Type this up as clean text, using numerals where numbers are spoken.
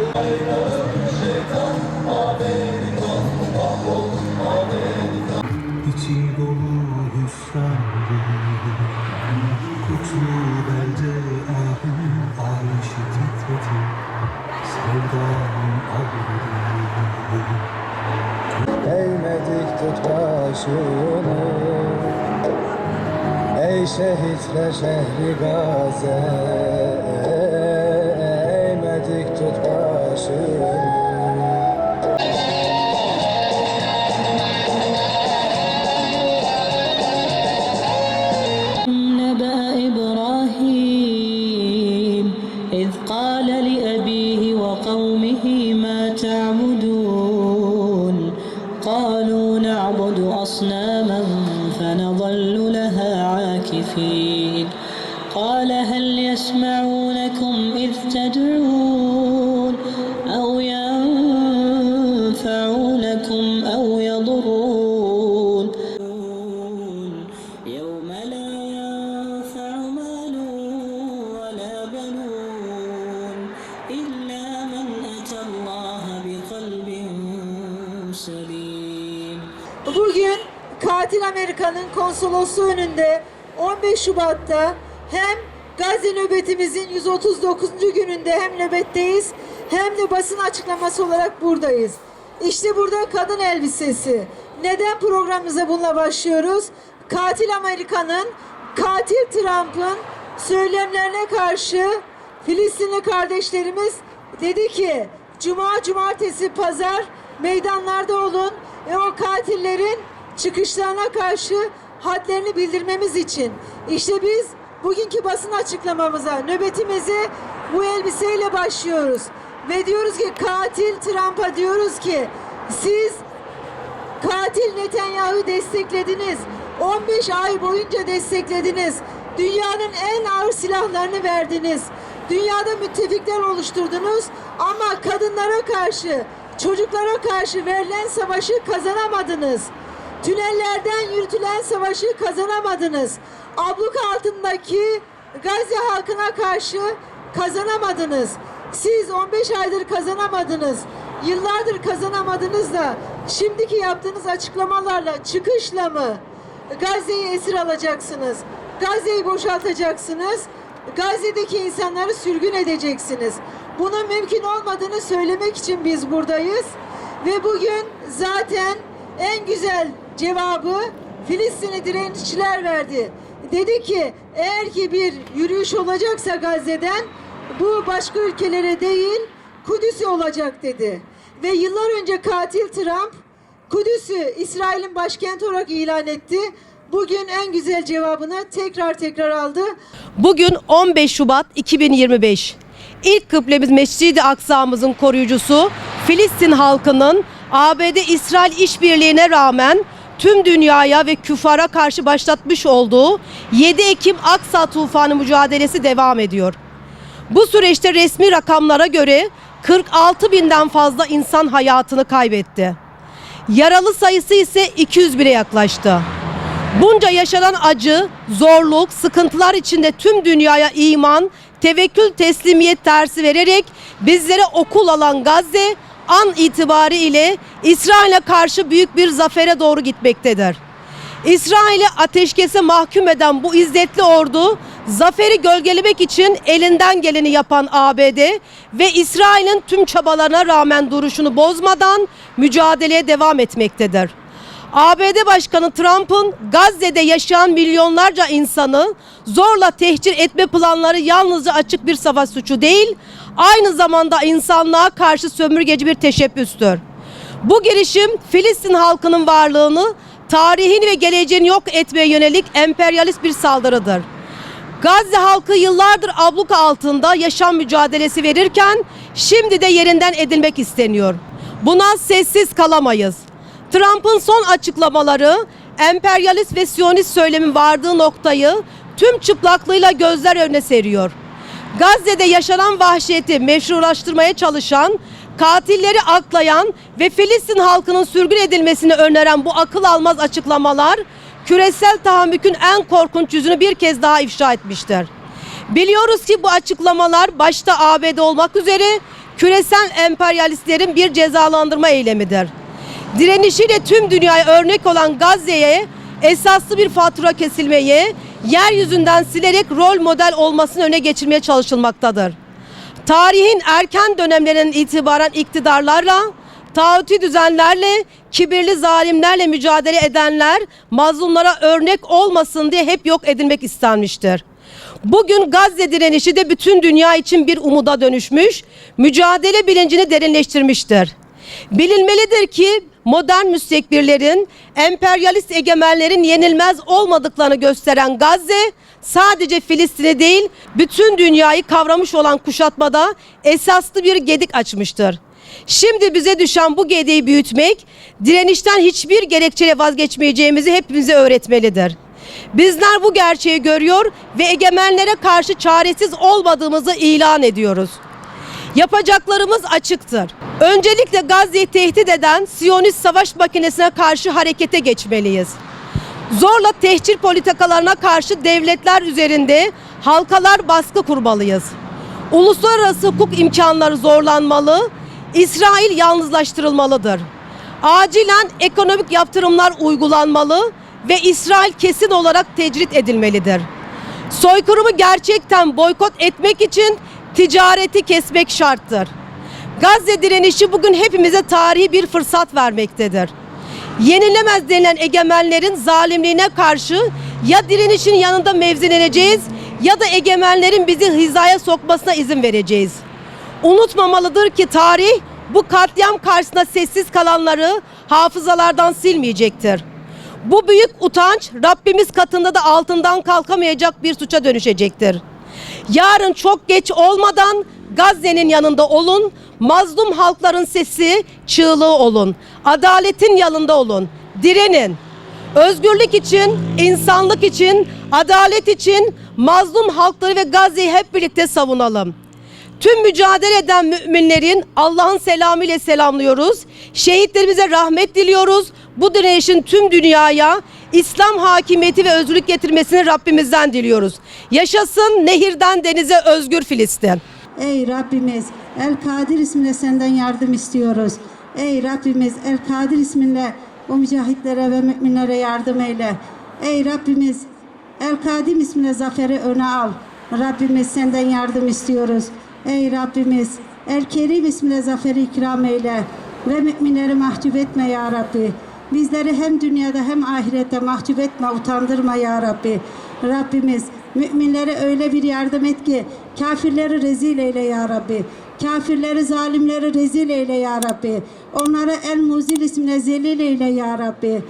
İçi dolu hüsranlı, kutlu belde ahım arşı titredi, sevdam ağrıdı. Eğmedik tut başını, ey şehitler şehri Gaze. Eğmedik tut başını. إذ قال لأبيه وقومه ما تعبدون قالوا نعبد أصناما فنظل لها عاكفين قال هل يسمعونكم إذ تدعون أو ينفعونكم أو يضرون يوم لا ينفع مال ولا بنون إلا من أتى الله بقلب سليم. Bugün katil Amerika'nın konsolosluğu önünde 15 Şubat'ta hem Gazze nöbetimizin 139. gününde hem nöbetteyiz hem de basın açıklaması olarak buradayız. İşte burada kadın elbisesi. Neden programımıza bununla başlıyoruz? Katil Amerika'nın, katil Trump'ın söylemlerine karşı Filistinli kardeşlerimiz dedi ki Cuma, Cumartesi, Pazar meydanlarda olun ve o katillerin çıkışlarına karşı hadlerini bildirmemiz için. İşte biz bugünkü basın açıklamamıza, nöbetimize bu elbiseyle başlıyoruz. Ve diyoruz ki katil Trump'a diyoruz ki siz katil Netanyahu'yu desteklediniz. 15 ay boyunca desteklediniz. Dünyanın en ağır silahlarını verdiniz. Dünyada müttefikler oluşturdunuz ama kadınlara karşı, çocuklara karşı verilen savaşı kazanamadınız. Tünellerden yürütülen savaşı kazanamadınız. Abluka altındaki Gazze halkına karşı kazanamadınız. Siz 15 aydır kazanamadınız. Yıllardır kazanamadınız da şimdiki yaptığınız açıklamalarla, çıkışla mı Gazze'yi esir alacaksınız? Gazze'yi boşaltacaksınız. Gazze'deki insanları sürgün edeceksiniz. Bunun mümkün olmadığını söylemek için biz buradayız. Ve bugün zaten en güzel cevabı Filistinli direnişçiler verdi. Dedi ki eğer ki bir yürüyüş olacaksa Gazze'den bu başka ülkelere değil Kudüs'e olacak dedi. Ve yıllar önce katil Trump Kudüs'ü İsrail'in başkenti olarak ilan etti. Bugün en güzel cevabını tekrar aldı. Bugün 15 Şubat 2025. İlk kıblemiz Mescid-i Aksa'mızın koruyucusu Filistin halkının ABD-İsrail işbirliğine rağmen tüm dünyaya ve küffara karşı başlatmış olduğu 7 Ekim Aksa tufanı mücadelesi devam ediyor. Bu süreçte resmi rakamlara göre 46 binden fazla insan hayatını kaybetti. Yaralı sayısı ise 200 bine yaklaştı. Bunca yaşanan acı, zorluk, sıkıntılar içinde tüm dünyaya iman, tevekkül, teslimiyet dersi vererek bizlere okul alan Gazze an itibariyle İsrail'e karşı büyük bir zafere doğru gitmektedir. İsrail'i ateşkese mahkum eden bu izzetli ordu zaferi gölgelemek için elinden geleni yapan ABD ve İsrail'in tüm çabalarına rağmen duruşunu bozmadan mücadeleye devam etmektedir. ABD Başkanı Trump'ın Gazze'de yaşayan milyonlarca insanı zorla tehcir etme planları yalnızca açık bir savaş suçu değil, aynı zamanda insanlığa karşı sömürgeci bir teşebbüstür. Bu girişim Filistin halkının varlığını, tarihini ve geleceğini yok etmeye yönelik emperyalist bir saldırıdır. Gazze halkı yıllardır abluka altında yaşam mücadelesi verirken şimdi de yerinden edilmek isteniyor. Buna sessiz kalamayız. Trump'ın son açıklamaları emperyalist ve siyonist söylemin vardığı noktayı tüm çıplaklığıyla gözler önüne seriyor. Gazze'de yaşanan vahşeti meşrulaştırmaya çalışan, katilleri aklayan ve Filistin halkının sürgün edilmesini öneren bu akıl almaz açıklamalar küresel tahammükün en korkunç yüzünü bir kez daha ifşa etmiştir. Biliyoruz ki bu açıklamalar başta ABD olmak üzere küresel emperyalistlerin bir cezalandırma eylemidir. Direnişiyle tüm dünyaya örnek olan Gazze'ye esaslı bir fatura kesilmeye, yeryüzünden silerek rol model olmasını öne geçirmeye çalışılmaktadır. Tarihin erken dönemlerinden itibaren iktidarlarla, tağuti düzenlerle, kibirli zalimlerle mücadele edenler mazlumlara örnek olmasın diye hep yok edilmek istenmiştir. Bugün Gazze direnişi de bütün dünya için bir umuda dönüşmüş, mücadele bilincini derinleştirmiştir. Bilinmelidir ki modern müstekbirlerin, emperyalist egemenlerin yenilmez olmadıklarını gösteren Gazze, sadece Filistin'i değil, bütün dünyayı kavramış olan kuşatmada esaslı bir gedik açmıştır. Şimdi bize düşen bu gediği büyütmek, direnişten hiçbir gerekçeyle vazgeçmeyeceğimizi hepimize öğretmelidir. Bizler bu gerçeği görüyor ve egemenlere karşı çaresiz olmadığımızı ilan ediyoruz. Yapacaklarımız açıktır. Öncelikle Gazze'yi tehdit eden Siyonist savaş makinesine karşı harekete geçmeliyiz. Zorla tehcir politikalarına karşı devletler üzerinde halkalar baskı kurmalıyız. Uluslararası hukuk imkanları zorlanmalı, İsrail yalnızlaştırılmalıdır. Acilen ekonomik yaptırımlar uygulanmalı ve İsrail kesin olarak tecrit edilmelidir. Soykırımı gerçekten boykot etmek için ticareti kesmek şarttır. Gazze direnişi bugün hepimize tarihi bir fırsat vermektedir. Yenilemez denilen egemenlerin zalimliğine karşı ya direnişin yanında mevzileneceğiz ya da egemenlerin bizi hizaya sokmasına izin vereceğiz. Unutmamalıdır ki tarih bu katliam karşısında sessiz kalanları hafızalardan silmeyecektir. Bu büyük utanç Rabbimiz katında da altından kalkamayacak bir suça dönüşecektir. Yarın çok geç olmadan Gazze'nin yanında olun, mazlum halkların sesi, çığlığı olun, adaletin yanında olun, direnin. Özgürlük için, insanlık için, adalet için mazlum halkları ve Gazze'yi hep birlikte savunalım. Tüm mücadele eden müminlerin Allah'ın selamıyla selamlıyoruz. Şehitlerimize rahmet diliyoruz. Bu direnişin tüm dünyaya İslam hakimiyeti ve özgürlük getirmesini Rabbimizden diliyoruz. Yaşasın nehirden denize özgür Filistin. Ey Rabbimiz, El-Kadir isminde senden yardım istiyoruz. Ey Rabbimiz, El-Kadir isminde o mücahitlere ve müminlere yardım eyle. Ey Rabbimiz, El-Kadim isminde zaferi öne al. Rabbimiz senden yardım istiyoruz. Ey Rabbimiz, El-Kerim isminde zaferi ikram eyle ve müminleri mahcup etme ya Rabbi. Bizleri hem dünyada hem ahirette mahcup etme, utandırma ya Rabbi. Rabbimiz, müminlere öyle bir yardım et ki kafirleri rezil eyle ya Rabbi. Kafirleri, zalimleri rezil eyle ya Rabbi. Onlara El-Muzil ismine zelil eyle ya Rabbi.